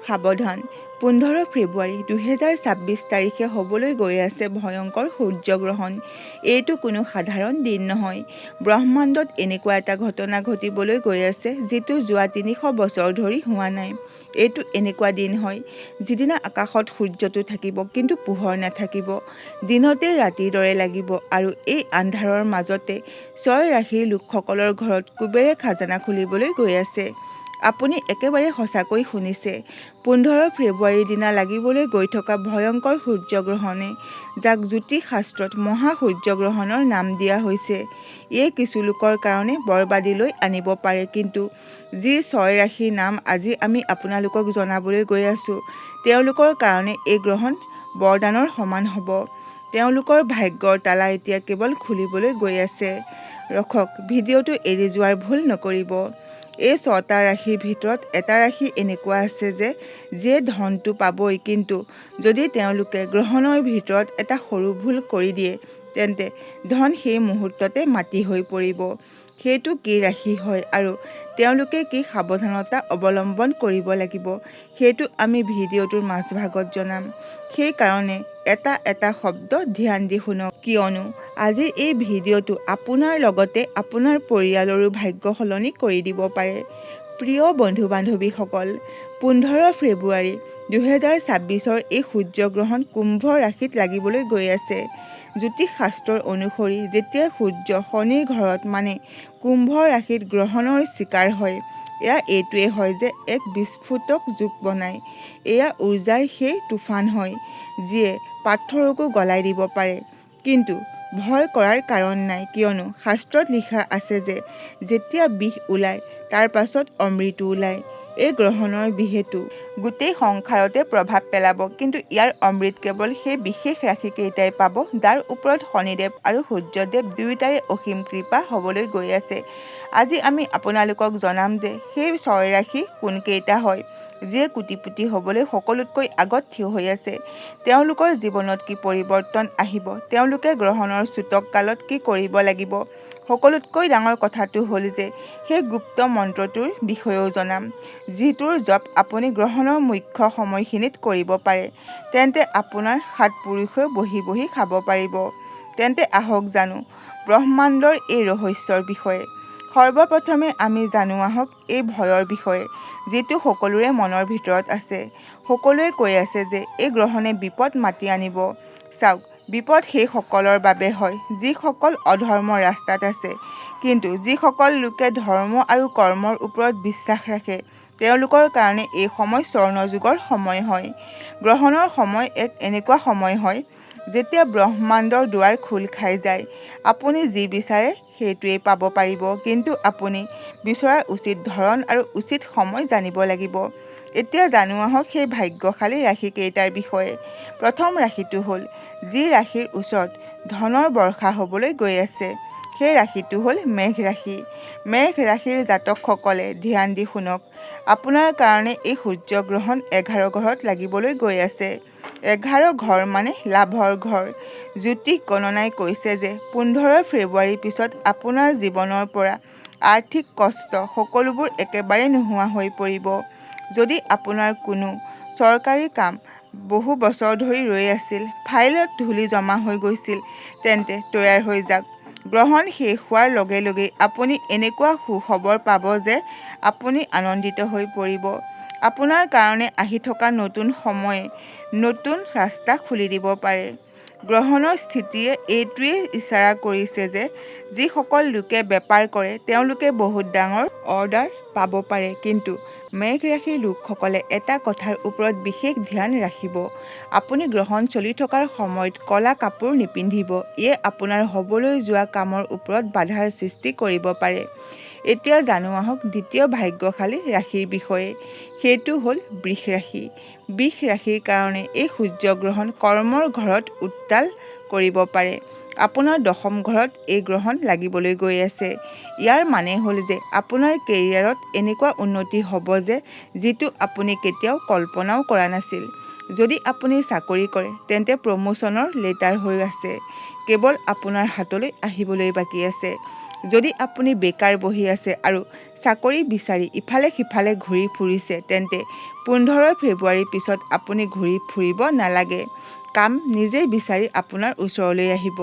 সাৱধান 15 ফেব্ৰুৱাৰী 2026 তাৰিখে হ'বলৈ গৈ আছে ভয়ংকৰ সূৰ্যগ্ৰহণ। এইটো কোনো সাধাৰণ দিন নহয়। ব্ৰহ্মাণ্ডত এনেকুৱা এটা ঘটনা ঘটিবলৈ গৈ আছে যিটো যোৱা 300 বছৰ ধৰি হোৱা নাই। এইটো এনেকুৱা দিন হয় যিদিনা আকাশত সূৰ্যটো থাকিব কিন্তু পোহৰ নাথাকিব। দিনতে ৰাতিৰ দৰে লাগিব আৰু এই আন্ধাৰৰ মাজতে 6 ৰাশিৰ লোকসকলৰ ঘৰত কুবেৰে খাজানা খুলিবলৈ গৈ আছে। আপুনি একেবাৰে সঁচাকৈ শুনিছে। 15 ফেব্ৰুৱাৰীৰ দিনা লাগিবলৈ গৈ থকা ভয়ংকৰ সূৰ্যগ্ৰহণে, যাক জ্যোতিষ শাস্ত্ৰত মহা সূৰ্যগ্ৰহণৰ নাম দিয়া হৈছে, ইয়ে কিছু লোকৰ কাৰণে বৰবাদীলৈ আনিব পাৰে। কিন্তু যি 6 ৰাশিৰ নাম আজি আমি আপোনালোকক জনাবলৈ গৈ আছোঁ, তেওঁলোকৰ কাৰণে এই গ্ৰহণ বৰদানৰ সমান হ'ব। তেওঁলোকৰ ভাগ্যৰ তালা এতিয়া কেৱল খুলিবলৈ গৈ আছে। ৰখক, ভিডিঅ'টো এৰি যোৱাৰ ভুল নকৰিব। এই 6টা ৰাশিৰ ভিতৰত এটা ৰাশি এনেকুৱা আছে যে যিয়ে ধনটো পাবই, কিন্তু যদি তেওঁলোকে গ্ৰহণৰ ভিতৰত এটা সৰু ভুল কৰি দিয়ে তেন্তে ধন সেই মুহূৰ্ততে মাটি হৈ পৰিব। সেইটো কি ৰাশি হয় আৰু তেওঁলোকে কি সাৱধানতা অৱলম্বন কৰিব লাগিব সেইটো আমি ভিডিঅ'টোৰ মাজভাগত জনাম। সেইকাৰণে এটা শব্দ ধ্যান দি শুনক, কিয়নো আজিৰ এই ভিডিঅ'টো আপোনাৰ লগতে আপোনাৰ পৰিয়ালৰো ভাগ্য সলনি কৰি দিব পাৰে। প্ৰিয় বন্ধু-বান্ধৱীসকল, 15 ফেব্ৰুৱাৰী 2026 এই সূৰ্যগ্ৰহণ কুম্ভ ৰাশিত লাগিবলৈ গৈ আছে। জ্যোতিষ শাস্ত্ৰৰ অনুসৰি যেতিয়া সূৰ্য শনিৰ ঘৰত মানে কুম্ভ ৰাশিত গ্ৰহণৰ চিকাৰ হয়, এয়া এইটোৱে হয় যে এক বিস্ফোটক যুগ বনায়। এয়া উৰ্জাৰ সেই তুফান হয় যিয়ে পাথৰকো গলাই দিব পাৰে। কিন্তু ভয় কৰাৰ কাৰণ নাই, কিয়নো শাস্ত্ৰত লিখা আছে যে যেতিয়া বিষ ওলায় তাৰ পাছত অমৃতো ওলায়। এই গ্ৰহণৰ বিষেটো গোটেই সংসাৰতে প্ৰভাৱ পেলাব, কিন্তু ইয়াৰ অমৃত কেৱল সেই বিশেষ ৰাশিকেইটাই পাব যাৰ ওপৰত শনিদেৱ আৰু সূৰ্যদেৱ দুয়োটাৰে অসীম কৃপা হ'বলৈ গৈ আছে। আজি আমি আপোনালোকক জনাম যে সেই 6 ৰাশি কোনকেইটা হয় যিয়ে কোটিপতি হ'বলৈ সকলোতকৈ আগত থিয় হৈ আছে। তেওঁলোকৰ জীৱনত কি পৰিৱৰ্তন আহিব, তেওঁলোকে গ্ৰহণৰ সূচক কালত কি কৰিব লাগিব। সকলোতকৈ ডাঙৰ কথাটো হ'ল যে সেই গুপ্ত মন্ত্ৰটোৰ বিষয়েও জনাম, যিটোৰ জপ আপুনি গ্ৰহণৰ মুখ্য সময়খিনিত কৰিব পাৰে। তেন্তে আপোনাৰ 7 পুৰুষেও বহি বহি খাব পাৰিব। তেন্তে আহক জানো ব্ৰহ্মাণ্ডৰ এই ৰহস্যৰ বিষয়ে। সৰ্বপ্ৰথমে আমি জানো আহক এই ভয়ৰ বিষয়ে, যিটো সকলোৰে মনৰ ভিতৰত আছে। সকলোৱে কৈ আছে যে এই গ্ৰহণে বিপদ মাতি আনিব। চাওক, বিপদ সেইসকলৰ বাবে হয় যিসকল অধৰ্মৰ ৰাস্তাত আছে। কিন্তু যিসকল লোকে ধৰ্ম আৰু কৰ্মৰ ওপৰত বিশ্বাস ৰাখে, তেওঁলোকৰ কাৰণে এই সময় স্বৰ্ণযুগৰ সময় হয়। গ্ৰহণৰ সময় এক এনেকুৱা সময় হয় যেতিয়া ব্ৰহ্মাণ্ডৰ দুৱাৰ খোল খাই যায়। আপুনি যি বিচাৰে সেইটোৱেই পাব পাৰিব, কিন্তু আপুনি বিচৰাৰ উচিত ধৰণ আৰু উচিত সময় জানিব লাগিব। এতিয়া জানো আহক সেই ভাগ্যশালী ৰাশিকেইটাৰ বিষয়ে। প্ৰথম ৰাশিটো হ'ল যি ৰাশিৰ ওচৰত ধনৰ বৰ্ষা হ'বলৈ গৈ আছে। সেই ৰাশিটো হ'ল মেঘ ৰাশি। মেঘ ৰাশিৰ জাতকসকলে ধ্যান দি শুনক, আপোনাৰ কাৰণে এই সূৰ্যগ্ৰহণ 11 ঘৰত লাগিবলৈ গৈ আছে। 11 ঘৰ মানে লাভৰ ঘৰ। জ্যোতিষ গণনাই কৈছে যে 15 ফেব্ৰুৱাৰীৰ পিছত আপোনাৰ জীৱনৰ পৰা আৰ্থিক কষ্ট সকলোবোৰ একেবাৰে নোহোৱা হৈ পৰিব। যদি আপোনাৰ কোনো চৰকাৰী কাম বহু বছৰ ধৰি ৰৈ আছিল, ফাইলত ধূলি জমা হৈ গৈছিল, তেন্তে তৈয়াৰ হৈ যাওক। গ্ৰহণ শেষ হোৱাৰ লগে লগেই আপুনি এনেকুৱা সুখবৰ পাব যে আপুনি আনন্দিত হৈ পৰিব। আপোনাৰ কাৰণে আহি থকা নতুন সময়ে নতুন ৰাস্তা খুলি দিব পাৰে। গ্ৰহণৰ স্থিতিয়ে এইটোৱে ইচাৰা কৰিছে যে যিসকল লোকে বেপাৰ কৰে তেওঁলোকে বহুত ডাঙৰ অৰ্ডাৰ পাব পাৰে। কিন্তু মেঘ ৰাশিৰ লোকসকলে এটা কথাৰ ওপৰত বিশেষ ধ্যান ৰাখিব, আপুনি গ্ৰহণ চলি থকাৰ সময়ত ক'লা কাপোৰ নিপিন্ধিব। ইয়ে আপোনাৰ হ'বলৈ যোৱা কামৰ ওপৰত বাধাৰ সৃষ্টি কৰিব পাৰে। এতিয়া জানো আহক দ্বিতীয় ভাগ্যশালী ৰাশিৰ বিষয়ে। সেইটো হ'ল বৃষ ৰাশি। বৃষ ৰাশিৰ কাৰণে এই সূৰ্যগ্ৰহণ কৰ্মৰ ঘৰত উত্তাল কৰিব পাৰে। আপোনাৰ 10ম ঘৰত এই গ্ৰহণ লাগিবলৈ গৈ আছে। ইয়াৰ মানে হ'ল যে আপোনাৰ কেৰিয়াৰত এনেকুৱা উন্নতি হ'ব যে যিটো আপুনি কেতিয়াও কল্পনাও কৰা নাছিল। যদি আপুনি চাকৰি কৰে তেন্তে প্ৰমোচনৰ লেটাৰ হৈ আছে, কেৱল আপোনাৰ হাতলৈ আহিবলৈ বাকী আছে। যদি আপুনি বেকাৰ বহি আছে আৰু চাকৰি বিচাৰি ইফালে সিফালে ঘূৰি ফুৰিছে তেন্তে 15 ফেব্ৰুৱাৰীৰ পিছত আপুনি ঘূৰি ফুৰিব নালাগে। কাম নিজেই বিচাৰি আপোনাৰ ওচৰলৈ আহিব।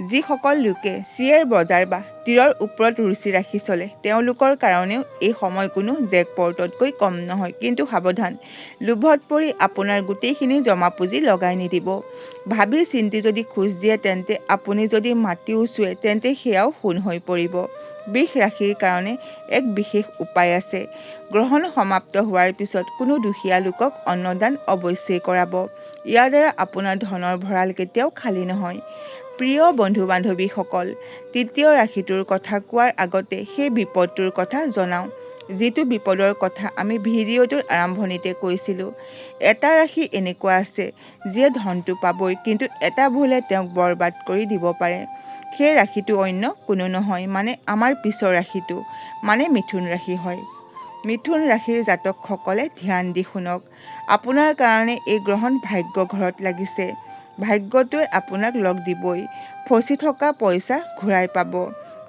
যিসকল লোকে শ্বেয়াৰ বজাৰ বা তীৰৰ ওপৰত ৰুচি ৰাখি চলে তেওঁলোকৰ কাৰণেও এই সময় কোনো জেকপটতকৈ কম নহয়। কিন্তু সাৱধান, লোভত পৰি আপোনাৰ গোটেইখিনি জমা পুঁজি লগাই নিদিব। ভাবি চিন্তি যদি খোজ দিয়ে তেন্তে আপুনি যদি মাটিও চুৱে তেন্তে সেয়াও সোণ হৈ পৰিব। বৃষ ৰাশিৰ কাৰণে এক বিশেষ উপায় আছে। গ্ৰহণ সমাপ্ত হোৱাৰ পিছত কোনো দুখীয়া লোকক অন্নদান অৱশ্যেই কৰাব। ইয়াৰ দ্বাৰা আপোনাৰ ধনৰ ভঁৰাল কেতিয়াও খালী নহয়। প্ৰিয় বন্ধু-বান্ধৱীসকল, তৃতীয় ৰাশিটোৰ কথা কোৱাৰ আগতে সেই বিপদটোৰ কথা জনাওঁ, যিটো বিপদৰ কথা আমি ভিডিঅ'টোৰ আৰম্ভণিতে কৈছিলোঁ। এটা ৰাশি এনেকুৱা আছে যিয়ে ধনটো পাবই, কিন্তু এটা ভুলে তেওঁক বৰবাদ কৰি দিব পাৰে। সেই ৰাশিটো অন্য কোনো নহয়, মানে আমাৰ পিছৰ ৰাশিটো, মানে মিথুন ৰাশি হয়। মিথুন ৰাশিৰ জাতকসকলে ধ্যান দি শুনক। আপোনাৰ কাৰণে এই গ্ৰহণ ভাগ্য ঘৰত লাগিছে। ভাগ্যটোৱে আপোনাক লগ দিবই। ফচি থকা পইচা ঘূৰাই পাব।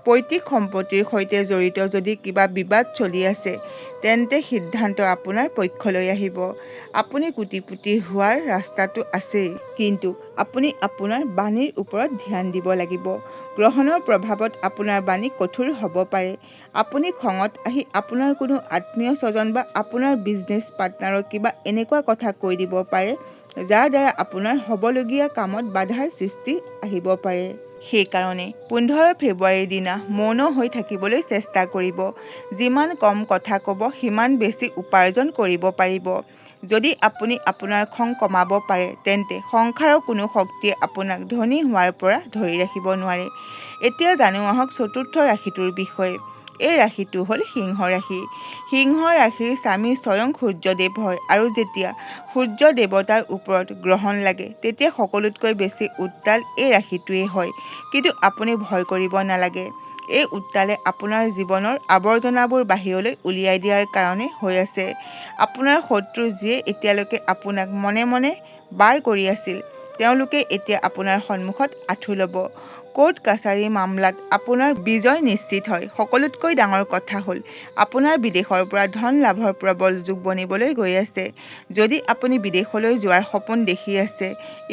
পৈতৃক সম্পত্তিৰ সৈতে জড়িত যদি কিবা বিবাদ চলি আছে তেন্তে সিদ্ধান্ত আপোনাৰ পক্ষলৈ আহিব। আপুনি কোটিপতি হোৱাৰ ৰাস্তাটো আছেই, কিন্তু আপুনি আপোনাৰ বাণীৰ ওপৰত ধ্যান দিব লাগিব। গ্ৰহণৰ প্ৰভাৱত আপোনাৰ বাণী কঠোৰ হ'ব পাৰে। আপুনি খঙত আহি আপোনাৰ কোনো আত্মীয় স্বজন বা আপোনাৰ বিজনেছ পাৰ্টনাৰক কিবা এনেকুৱা কথা কৈ দিব পাৰে যাৰ দ্বাৰা আপোনাৰ হ'বলগীয়া কামত বাধাৰ সৃষ্টি আহিব পাৰে। সেইকাৰণে 15 ফেব্ৰুৱাৰীৰ দিনা মৌন হৈ থাকিবলৈ চেষ্টা কৰিব। যিমান কম কথা ক'ব সিমান বেছি উপাৰ্জন কৰিব পাৰিব। যদি আপুনি আপোনাৰ খং কমাব পাৰে তেন্তে সংসাৰৰ কোনো শক্তিয়ে আপোনাক ধনী হোৱাৰ পৰা ধৰি ৰাখিব নোৱাৰে। এতিয়া জানো আহক চতুৰ্থ ৰাশিটোৰ বিষয়ে। এই ৰাশিটো হ'ল সিংহ ৰাশি। সিংহ ৰাশিৰ স্বামী স্বয়ং সূৰ্যদেৱ হয় আৰু যেতিয়া সূৰ্য দেৱতাৰ ওপৰত গ্ৰহণ লাগে তেতিয়া সকলোতকৈ বেছি উত্তাল এই ৰাশিটোৱেই হয়। কিন্তু আপুনি ভয় কৰিব নালাগে। এই উত্তালে আপোনাৰ জীৱনৰ আৱৰ্জনাবোৰ বাহিৰলৈ উলিয়াই দিয়াৰ কাৰণে হৈ আছে। আপোনাৰ শত্ৰু যিয়ে এতিয়ালৈকে আপোনাক মনে মনে বাৰ কৰি আছিল, তেওঁলোকে এতিয়া আপোনাৰ সন্মুখত আঁঠু ল'ব। কোৰ্ট কাছাৰী মামলাত আপোনাৰ বিজয় নিশ্চিত হয়। সকলোতকৈ ডাঙৰ কথা হ'ল আপোনাৰ বিদেশৰ পৰা ধন লাভৰ প্ৰবল যোগ বনিবলৈ গৈ আছে। যদি আপুনি বিদেশলৈ যোৱাৰ সপোন দেখি আছে,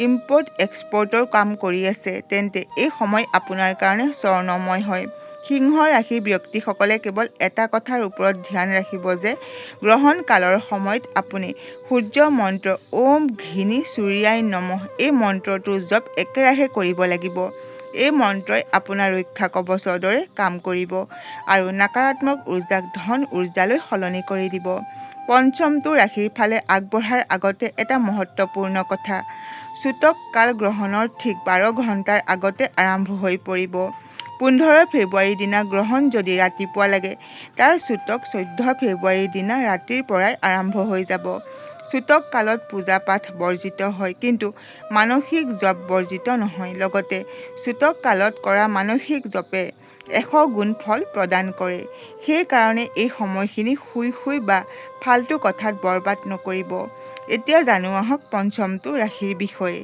ইম্পৰ্ট এক্সপৰ্টৰ কাম কৰি আছে, তেন্তে এই সময় আপোনাৰ কাৰণে স্বৰ্ণময় হয়। সিংহ ৰাশিৰ ব্যক্তিসকলে কেৱল এটা কথাৰ ওপৰত ধ্যান ৰাখিব যে গ্ৰহণ কালৰ সময়ত আপুনি সূৰ্য মন্ত্ৰ ওম ঘৃণী সূৰ্যায় নমঃ এই মন্ত্ৰটোৰ জপ একেৰাহে কৰিব লাগিব। এই মন্ত্ৰই আপোনাৰ ৰক্ষা কৱচৰ দৰে কাম কৰিব আৰু নকাৰাত্মক উৰ্জাক ধন উৰ্জালৈ সলনি কৰি দিব। পঞ্চমটো ৰাশিৰ ফালে আগবঢ়াৰ আগতে এটা মহত্বপূৰ্ণ কথা। সূতক কাল গ্ৰহণৰ ঠিক 12 ঘণ্টাৰ আগতে আৰম্ভ হৈ পৰিব। 15 ফেব্ৰুৱাৰীৰ দিনা গ্ৰহণ যদি ৰাতিপুৱা লাগে, তাৰ সূতক 14 ফেব্ৰুৱাৰীৰ দিনা ৰাতিৰ পৰাই আৰম্ভ হৈ যাব। সূতক কালত পূজা পাঠ বৰ্জিত হয়, কিন্তু মানসিক জপ বৰ্জিত নহয়। লগতে সূতক কালত কৰা মানসিক জপে 100 গুণ ফল প্ৰদান কৰে। সেইকাৰণে এই সময়খিনি শুই শুই বা ফাল্টু কথাত বৰবাদ নকৰিব। এতিয়া জানো আহক পঞ্চমটো ৰাশিৰ বিষয়ে।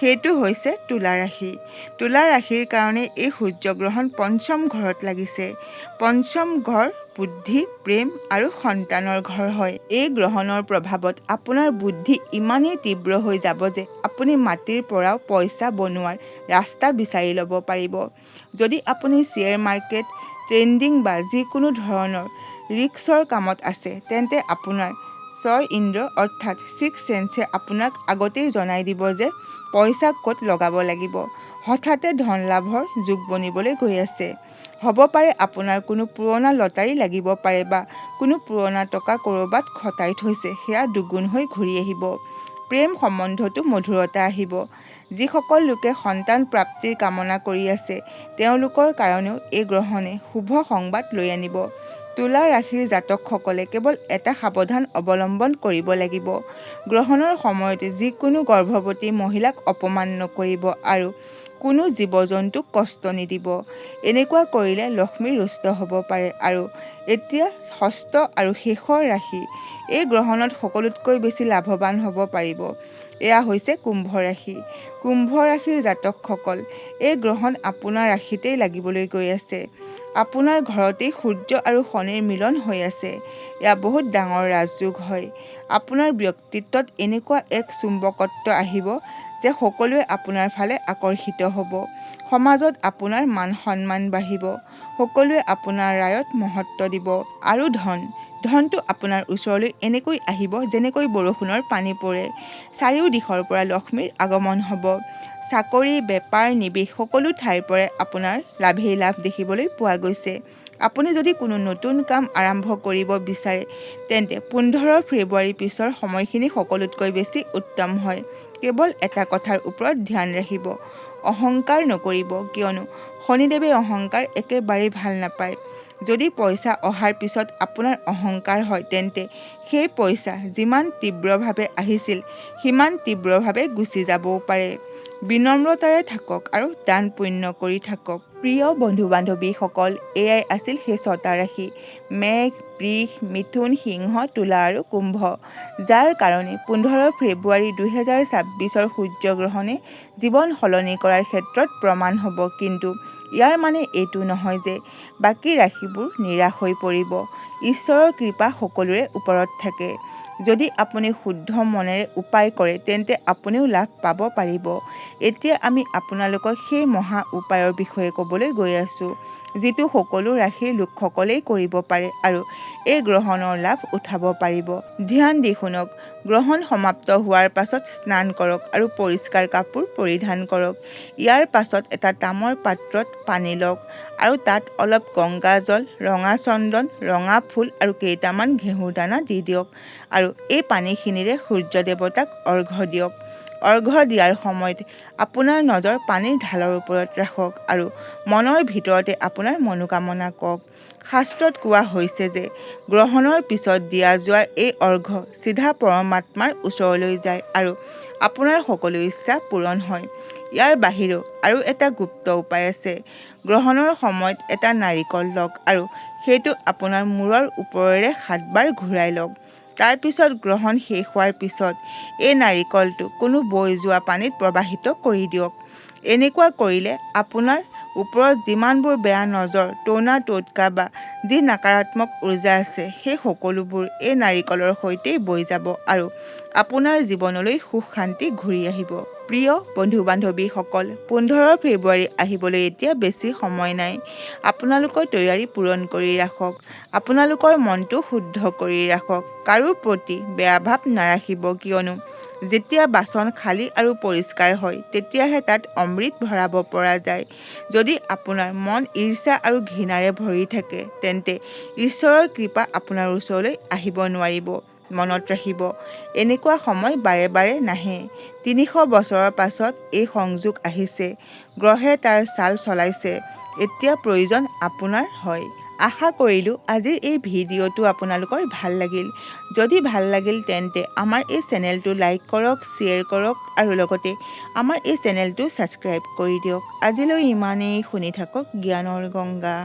সেইটো হৈছে তুলা ৰাশি। তুলা ৰাশিৰ কাৰণে এই সূৰ্যগ্ৰহণ পঞ্চম ঘৰত লাগিছে। পঞ্চম ঘৰ বুদ্ধি, প্ৰেম আৰু সন্তানৰ ঘৰ হয়। এই গ্ৰহণৰ প্ৰভাৱত আপোনাৰ বুদ্ধি ইমানেই তীব্ৰ হৈ যাব যে আপুনি মাটিৰ পৰাও পইচা বনোৱাৰ ৰাস্তা বিচাৰি ল'ব পাৰিব। যদি আপুনি শ্বেয়াৰ মাৰ্কেট, ট্ৰেডিং বা যিকোনো ধৰণৰ ৰিস্কৰ কামত আছে তেন্তে আপোনাৰ 6 ইন্দ্ৰ অৰ্থাৎ 6 চেন্সে আপোনাক আগতেই জনাই দিব যে পইচা ক'ত লগাব লাগিব। হঠাতে ধন লাভৰ যোগ বনিবলৈ গৈ আছে। হ'ব পাৰে আপোনাৰ কোনো পুৰণা লটাৰী লাগিব পাৰে বা কোনো পুৰণা টকা ক'ৰবাত খটাই থৈছে, সেয়া দুগুণ হৈ ঘূৰি আহিব। প্ৰেম সম্বন্ধতো মধুৰতা আহিব। যিসকল লোকে সন্তান প্ৰাপ্তিৰ কামনা কৰি আছে তেওঁলোকৰ কাৰণেও এই গ্ৰহণে শুভ সংবাদ লৈ আনিব। তুলা ৰাশিৰ জাতকসকলে কেৱল এটা সাৱধান অৱলম্বন কৰিব লাগিব। গ্ৰহণৰ সময়ত যিকোনো গৰ্ভৱতী মহিলাক অপমান নকৰিব আৰু কোনো জীৱ-জন্তুক কষ্ট নিদিব। এনেকুৱা কৰিলে লক্ষ্মী ৰুষ্ট হ'ব পাৰে। আৰু এতিয়া ষষ্ঠ আৰু শেষৰ ৰাশি। এই গ্ৰহণত সকলোতকৈ বেছি লাভৱান হ'ব পাৰিব। এয়া হৈছে কুম্ভ ৰাশি। কুম্ভ ৰাশিৰ জাতকসকল, এই গ্ৰহণ আপোনাৰ ৰাশিতেই লাগিবলৈ গৈ আছে। আপোনাৰ ঘৰতেই সূৰ্য আৰু শনিৰ মিলন হৈ আছে। এয়া বহুত ডাঙৰ ৰাজযোগ হয়। আপোনাৰ ব্যক্তিত্বত এনেকুৱা এক চুম্বকত্ব আহিব যে সকলোৱে আপোনাৰ ফালে আকৰ্ষিত হ'ব। সমাজত আপোনাৰ মান সন্মান বাঢ়িব। সকলোৱে আপোনাৰ ৰায়ত মহত্ব দিব। আৰু ধনটো আপোনাৰ ওচৰলৈ এনেকৈ আহিব যেনেকৈ বৰষুণৰ পানী পৰে। চাৰিও দিশৰ পৰা লক্ষ্মীৰ আগমন হ'ব। চাকৰি, বেপাৰ, নিৱেশ সকলো ঠাইৰ পৰাই আপোনাৰ লাভেই লাভ দেখিবলৈ পোৱা গৈছে। আপুনি যদি কোনো নতুন কাম আৰম্ভ কৰিব বিচাৰে তেন্তে 15 ফেব্ৰুৱাৰীৰ পিছৰ সময়খিনি সকলোতকৈ বেছি উত্তম হয়। কেৱল এটা কথাৰ ওপৰত ধ্যান ৰাখিব, অহংকাৰ নকৰিব, কিয়নো শনিদেৱে অহংকাৰ একেবাৰেই ভাল নাপায়। যদি পইচা অহাৰ পিছত আপোনাৰ অহংকাৰ হয় তেন্তে সেই পইচা যিমান তীব্ৰভাৱে আহিছিল সিমান তীব্ৰভাৱে গুচি যাবও পাৰে। বিনম্ৰতাৰে থাকক আৰু দান পুণ্য কৰি থাকক। প্ৰিয় বন্ধু-বান্ধৱীসকল, এয়াই আছিল সেই 6টা ৰাশি মেঘ, বৃষ, মিথুন, সিংহ, তুলা আৰু কুম্ভ, যাৰ কাৰণে 15 ফেব্ৰুৱাৰী 2026 সূৰ্যগ্ৰহণে জীৱন সলনি কৰাৰ ক্ষেত্ৰত প্ৰমাণ হ'ব। কিন্তু ইয়াৰ মানে এইটো নহয় যে বাকী ৰাশিবোৰ নিৰাশ হৈ পৰিব। ঈশ্বৰৰ কৃপা সকলোৰে ওপৰত থাকে। যদি আপুনি শুদ্ধ মনেৰে উপায় কৰে তেন্তে আপুনিও লাভ পাব পাৰিব। এতিয়া আমি আপোনালোকক সেই মহা উপায়ৰ বিষয়ে ক'বলৈ গৈ আছোঁ, যিটো সকলো ৰাশিৰ লোকসকলেই কৰিব পাৰে আৰু এই গ্ৰহণৰ লাভ উঠাব পাৰিব। ধ্যান দি শুনক। গ্ৰহণ সমাপ্ত হোৱাৰ পাছত স্নান কৰক আৰু পৰিষ্কাৰ কাপোৰ পৰিধান কৰক। ইয়াৰ পাছত এটা তামৰ পাত্ৰত পানী লওক আৰু তাত অলপ গংগা জল, ৰঙা চন্দন, ৰঙা ফুল আৰু কেইটামান ঘেঁহুৰ দানা দি দিয়ক আৰু এই পানীখিনিৰে সূৰ্য দেৱতাক অৰ্ঘ্য দিয়ক। অৰ্ঘ্য দিয়াৰ সময়ত আপোনাৰ নজৰ পানীৰ ঢালৰ ওপৰত ৰাখক আৰু মনৰ ভিতৰতে আপোনাৰ মনোকামনা কওক। শাস্ত্ৰত কোৱা হৈছে যে গ্ৰহণৰ পিছত দিয়া যোৱা এই অৰ্ঘ্য চিধা পৰমাত্মাৰ ওচৰলৈ যায় আৰু আপোনাৰ সকলো ইচ্ছা পূৰণ হয়। ইয়াৰ বাহিৰেও আৰু এটা গুপ্ত উপায় আছে। গ্ৰহণৰ সময়ত এটা নাৰিকল লওক আৰু সেইটো আপোনাৰ মূৰৰ ওপৰেৰে 7 বাৰ ঘূৰাই লওক। তাৰ পিছত গ্ৰহণ শেষ হোৱাৰ পিছত এই নাৰিকলটো কোনো বৈ যোৱা পানীত প্ৰবাহিত কৰি দিয়ক। এনেকুৱা কৰিলে আপোনাৰ ওপৰত যিমানবোৰ বেয়া নজৰ, টৌনা টোটকা বা যি নকাৰাত্মক উৰ্জা আছে সেই সকলোবোৰ এই নাৰিকলৰ সৈতেই বৈ যাব আৰু আপোনাৰ জীৱনলৈ সুখ শান্তি ঘূৰি আহিব। প্ৰিয় বন্ধু-বান্ধৱীসকল, 15 ফেব্ৰুৱাৰী আহিবলৈ এতিয়া বেছি সময় নাই। আপোনালোকৰ তৈয়াৰী পূৰণ কৰি ৰাখক। আপোনালোকৰ মনটো শুদ্ধ কৰি ৰাখক। কাৰো প্ৰতি বেয়া ভাৱ নাৰাখিব, কিয়নো যেতিয়া বাচন খালী আৰু পৰিষ্কাৰ হয় তেতিয়াহে তাত অমৃত ভৰাব পৰা যায়। যদি আপোনাৰ মন ঈৰ্ষা আৰু ঘৃণাৰে ভৰি থাকে তেন্তে ঈশ্বৰৰ কৃপা আপোনাৰ ওচৰলৈ আহিব নোৱাৰিব। মনত ৰাখিব, এনেকুৱা সময় বাৰে বাৰে নাহে। 300 বছৰৰ পাছত এই সংযোগ আহিছে। গ্ৰহে তাৰ চাল চলাইছে। এতিয়া প্ৰয়োজন আপোনাৰ হয়। আশা কৰিলোঁ আজিৰ এই ভিডিঅ'টো আপোনালোকৰ ভাল লাগিল। যদি ভাল লাগিল তেন্তে আমাৰ এই চেনেলটো লাইক কৰক, শ্বেয়াৰ কৰক আৰু লগতে আমাৰ এই চেনেলটো ছাবস্ক্ৰাইব কৰি দিয়ক। আজিলৈ ইমানেই। শুনি থাকক জ্ঞানৰ গংগা।